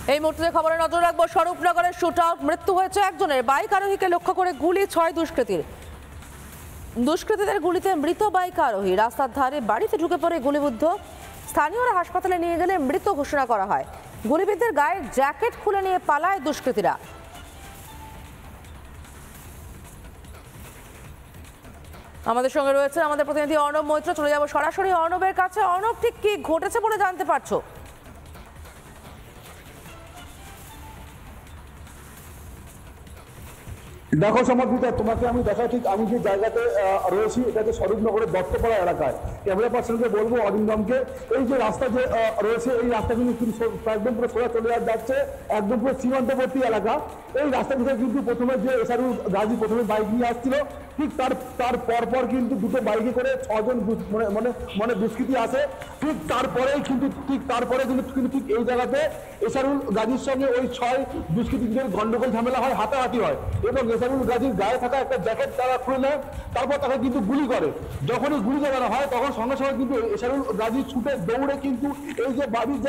এই মুহূর্তে খবরে নজর রাখবো। স্বরূপনগরের শুট আউট, মৃত্যু হয়েছে একজনের। বাইক আরোহীকে লক্ষ্য করে গুলি 6 দুষ্কৃতীদের গুলিতে মৃত বাইক আরোহী। রাস্তার ধারে বাড়িতে ঢুকে পড়ে গুলিবিদ্ধ। স্থানীয়রা হাসপাতালে নিয়ে গেলে মৃত ঘোষণা করা হয়। গুলিবিদ্ধের গায়ের জ্যাকেট খুলে নিয়ে পালায় দুষ্কৃতীরা। আমাদের সঙ্গে রয়েছে আমাদের প্রতিনিধি অর্ণব মৈত্র। চলে যাব সরাসরি অর্ণবের কাছে। অর্ণব, ঠিক কি ঘটেছে বলে জানতে পারছো? দেখো সমর্পিতা, তোমাকে আমি দেখা, ঠিক আমি যে জায়গাতে রয়েছি এটা হচ্ছে স্বরূপনগরের দত্তপাড়া এলাকায়। ক্যামেরা পার্সনকে বলবো অরিন্দমকে, এই যে রাস্তা যে রয়েছে এই রাস্তা কিন্তু একদম পুরো সোজা চলে যাচ্ছে, একদম পুরো সীমান্তবর্তী এলাকা। এই রাস্তা থেকে কিন্তু প্রথমে যে এসআরউ গাজী প্রথমে বাইক নিয়ে আসছিল, ঠিক তার পরপর কিন্তু দুটো বাইকে করে 6 জন মানে দুষ্কৃতী আসে। ঠিক তারপরেই কিন্তু ঠিক এই জায়গাতে এসআরউ গাজীর সঙ্গে ওই 6 দুষ্কৃতীদের গন্ডগোল ঝামেলা হয়, হাতাহাতি হয় এবং এসআরউ গাজীর গায়ে থাকা একটা জ্যাকেট তারা খুলে নেয়। তারপর তাকে কিন্তু গুলি করে। যখনই গুলি চালানো হয় তখন সঙ্গে সঙ্গে কিন্তু এসআরউ গাজী ছুটে দৌড়ে কিন্তু এই যে বাড়ির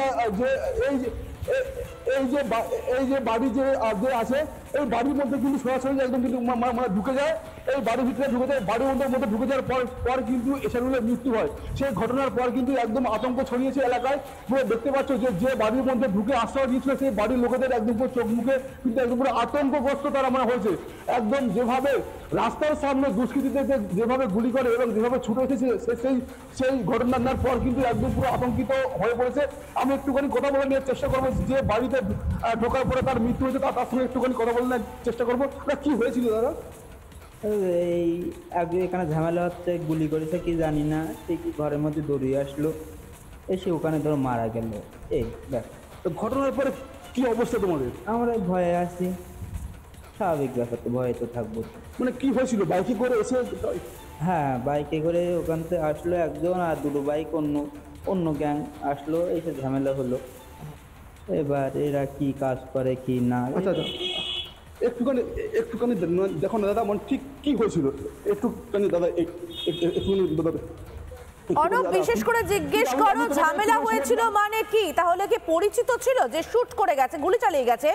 এই যে বাড়ি যে আছে এই বাড়ির মধ্যে কিন্তু সরাসরি একদম কিন্তু মানে ঢুকে যায়। এই বাড়ির ভিতরে ঢুকে যায়, বাড়ির মধ্যে ঢুকে যাওয়ার পর কিন্তু এসআরউলের মৃত্যু হয়। সেই ঘটনার পর কিন্তু একদম আতঙ্ক ছড়িয়েছে এলাকায়। পুরো দেখতে পাচ্ছ যে বাড়ির মধ্যে ঢুকে আশ্রয় দিয়েছিল সেই বাড়ির লোকেদের একদম পুরো চোখ মুখে কিন্তু একদম পুরো আতঙ্কগ্রস্ত তারা মানে হয়েছে। একদম যেভাবে রাস্তার সামনে দুষ্কৃতীদের যেভাবে গুলি করে এবং যেভাবে ছুটে এসেছে সেই ঘটনার পর কিন্তু একদম পুরো আতঙ্কিত হয়ে পড়েছে। আমি একটুখানি কথা বলে নেওয়ার চেষ্টা করবো, যে বাড়িতে ঢোকার পরে তার মৃত্যু হয়েছে তার সঙ্গে একটুখানি কথা বলে নেওয়ার চেষ্টা করবো। কি হয়েছিল দাদা? এই আগে এখানে ঝামেলা হচ্ছে, গুলি করেছে কি জানি না, ঠিক ঘরের মধ্যে দৌড়িয়ে আসলো, এসে ওখানে ধরো মারা গেল। এই দেখ, তো ঘটনার পরে কি অবস্থা তোমাদের? আমরা ভয়ে আছি, স্বাভাবিক ব্যাপার, তো ভয়ে তো থাকবো। মানে কি হয়েছিল? বাইকে করে এসে? হ্যাঁ, বাইকে করে ওখান থেকে আসলো একজন, আর দুটো বাইক অন্য গ্যাং আসলো, এসে ঝামেলা হলো। এবার এরা কি কাজ করে কি না। আচ্ছা, একটুখানি দেখো না দাদা, মানে ঠিক কি হয়েছিল একটুখানি দাদা, একটুখানি দাদা। অর্ণব, বিশেষ করে জিজ্ঞেস করো, ঝামেলা হয়েছিল মানে কি? তাহলে কি পরিচিত ছিল যে শুট করে গেছে, গুলি চালিয়ে গেছে,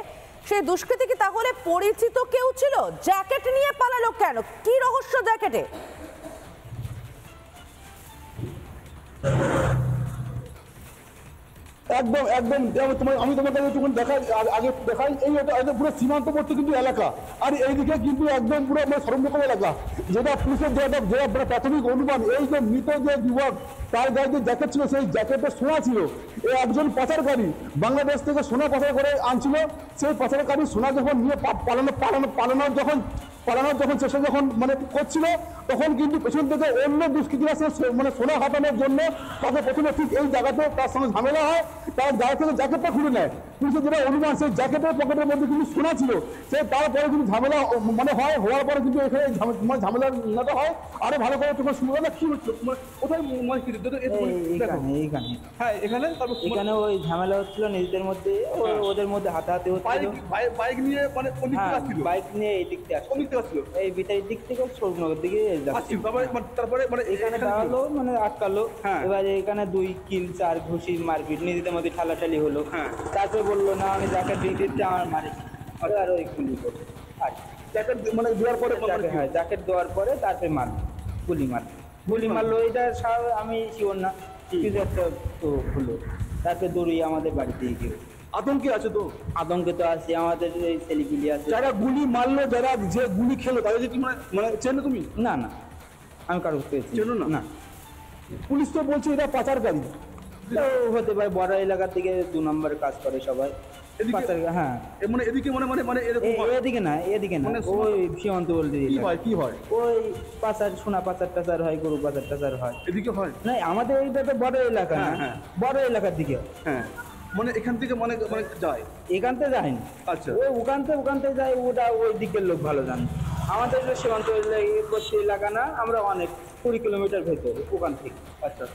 সেই দুষ্কৃতী কি তাহলে পরিচিত কেউ ছিল? জ্যাকেট নিয়ে পালালো কেন? কি রহস্য জ্যাকেটে? একদম আমি তোমাকে আগে দেখাই, এই পুরো সীমান্তবর্তী কিন্তু এলাকা, আর এইদিকে কিন্তু একদম পুরো সরমরকম এলাকা। যেটা পুলিশের যেটা প্রাথমিক অনুমান, এই যে মৃত যে যুবক তার গায়ে যে জ্যাকেট ছিল সেই জ্যাকেটে সোনা ছিল। এই একজন পাচারকারী বাংলাদেশ থেকে সোনা পাচার করে আনছিল। সেই পাচারকারী সোনা যখন নিয়ে পালানোর যখন চেষ্টা মানে করছিল, তখন কিন্তু পেছন থেকে অন্য দুষ্কৃতীরা মানে সোনা হাতানোর জন্য তাকে প্রথমে ঠিক এই জায়গাতে তার সঙ্গে ঝামেলা হয়। তার গায়ে থেকে জ্যাকেটটা খুলে নেয়। পুলিশের যেটা অনুমান, সেই জ্যাকেটের পকেটের মধ্যে কিন্তু সোনা ছিল। তারপরে কিন্তু ঝামেলা মানে হওয়ার পরে কিন্তু এখানে ঝামেলাটা হয়। আরো ভালো করে তোমার শুনবো না কি হচ্ছে, কোথায় এখানে ওই ঝামেলা হচ্ছিল নিজেদের মধ্যে, ওদের মধ্যে হাতাহাতি হচ্ছিল। বাইক নিয়ে মানে বাইক নিয়ে এই দিক থেকে আসছিল, এই ভিতরের দিক থেকে স্বরূপনগর দিকে তারপরে মানে এখানে দাঁড়ালো, মানে আটকালো। এবার এখানে 2 কিল 4 ঘুষি মারপিট, নিজেদের মধ্যে ঠালাঠালি হলো। তারপরে বললো না আমি জ্যাকেট দিয়ে দিচ্ছি, আমার মারি। আর ওই গুলি করলো, জ্যাকেট মানে দেওয়ার পরে, হ্যাঁ জ্যাকেট দেওয়ার পরে তারপরে মারলো, গুলি মারলো। এটা আমি শিওর না, কিছু একটা তো হলো। তারপরে দৌড়িয়ে আমাদের বাড়িতে গিয়ে আতঙ্কে আছে তো? আতঙ্কে তো আছে, আমাদের এই ছেলেপিলি আছে। যারা গুলি মারলো, যারা যে গুলি খেলো, তাদের কি মানে চেনো তুমি? না, আমি কারো চেনো না? পুলিশ তো বলছে এটা পাচারকারী। হতে পারে, বড় এলাকার থেকে 2 নম্বর কাজ করে সবাই। হ্যাঁ, মানে এদিকে এদিকে না, ওই সীমান্ত বলতে কি হয় ওই পাচার, সোনা পাচার টাচার হয়, গরু পাচার টাচার হয়, এদিকে হয় না। আমাদের এইটা তো বড় এলাকা না, বড় এলাকার দিকে। হ্যাঁ, মানে এখান থেকে মানে যায়, এখান থেকে যায়নি। আচ্ছা, ওই ওখান থেকে যায়, ওটা ওই দিকের লোক ভালো জানে। আমাদের সীমান্ত এলাকা না, আমরা অনেক 20 কিলোমিটার ভেতরে ওখান থেকে। আচ্ছা।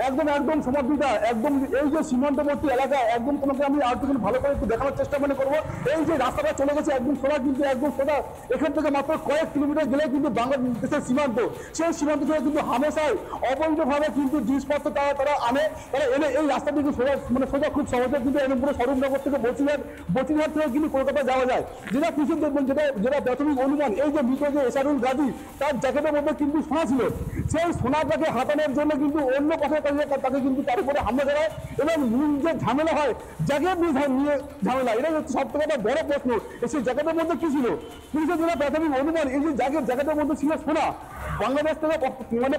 একদম একদম সমাপ্তিটা একদম এই যে সীমান্তবর্তী এলাকা একদম তোমাকে আমি আর একটু ভালো করে একটু দেখানোর চেষ্টা করবো। এই যে রাস্তাটা চলে গেছে একদম সোজা, কিন্তু একদম সোজা এখান থেকে মাত্র কয়েক কিলোমিটার গেলে কিন্তু বাংলাদেশের সীমান্ত, সেই সীমান্ত থেকে কিন্তু হামেশাই অবৈধভাবে কিন্তু জিনিসপত্র তারা আনে, তারা এনে এই রাস্তা থেকে সোজা সোজা খুব সহজে কিন্তু এনে পুরো স্বরূপনগর থেকে বসিরহাট থেকে কিন্তু কলকাতা যাওয়া যায়। যেটা কিছু দেখবেন, যেটা প্রাথমিক অনুমান, এই যে মৃত যে এসারুল গাজী তার জ্যাকেটের মধ্যে কিন্তু সোনা ছিল, সেই সোনাটাকে হাতানোর জন্য কিন্তু অন্য কথা তাকে কিন্তু তার উপরে হামলা করা হয় এবং মূল যে ঝামেলা হয় জ্যাকেট নিয়ে ঝামেলা, এটাই হচ্ছে সব থেকে একটা বড় প্রশ্ন। সেই জ্যাকেটের মধ্যে কি ছিল? পুলিশের যেটা প্রাথমিক অনুমান, এই যে জ্যাকেটের মধ্যে ছিল সোনা, বাংলাদেশ থেকে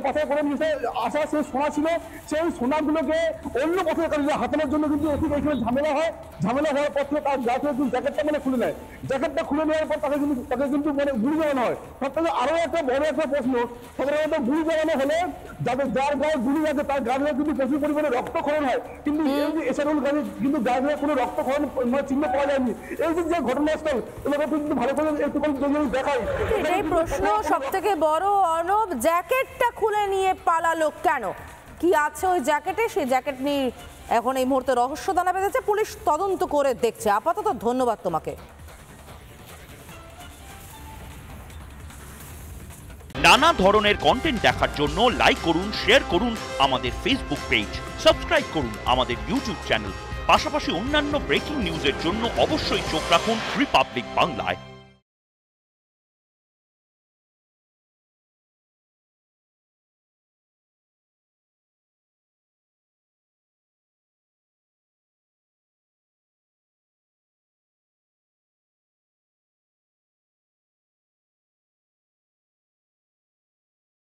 পাচার করে নিয়ে আসা সেই সোনা ছিল, সেই সোনাগুলোকে অন্য পথকারীরা হাতানোর জন্য কিন্তু এখানে ঝামেলা হয়। ঝামেলা হওয়ার পর থেকে তার গা থেকে জ্যাকেটটা খুলে নেয়। জ্যাকেটটা খুলে নেওয়ার পর তাকে কিন্তু গুলি চালানো হয়। সব থেকে আরো একটা বড় একটা প্রশ্ন, সাধারণত গুলি চালানো হলে যার গায়ে গুলি আছে তার গা থেকে কিন্তু প্রচুর পরিমাণে রক্তক্ষরণ হয়, কিন্তু এই যে এসারুল গাজী কিন্তু গা থেকে কোনো রক্তক্ষরণ চিহ্ন পাওয়া যায়নি। এই যে ঘটনাস্থল এলাকা কিন্তু ভালো করে একটু দেখাই। এই প্রশ্ন সব থেকে বড়, অর্ণব, জ্যাকেটটা খুলে নিয়ে পালালো কেন? কি আছে ওই জ্যাকেটে? সেই জ্যাকেট নিয়ে এখন এই মুহূর্তে রহস্য দানা বেঁধেছে, পুলিশ তদন্ত করে দেখছে। আপাতত ধন্যবাদ তোমাকে। নানা ধরনের কন্টেন্ট দেখার জন্য লাইক করুন, শেয়ার করুন আমাদের ফেসবুক পেজ, সাবস্ক্রাইব করুন আমাদের ইউটিউব চ্যানেল। পাশাপাশি অন্যান্য ব্রেকিং নিউজের জন্য অবশ্যই চোখ রাখুন রিপাবলিক বাংলায়।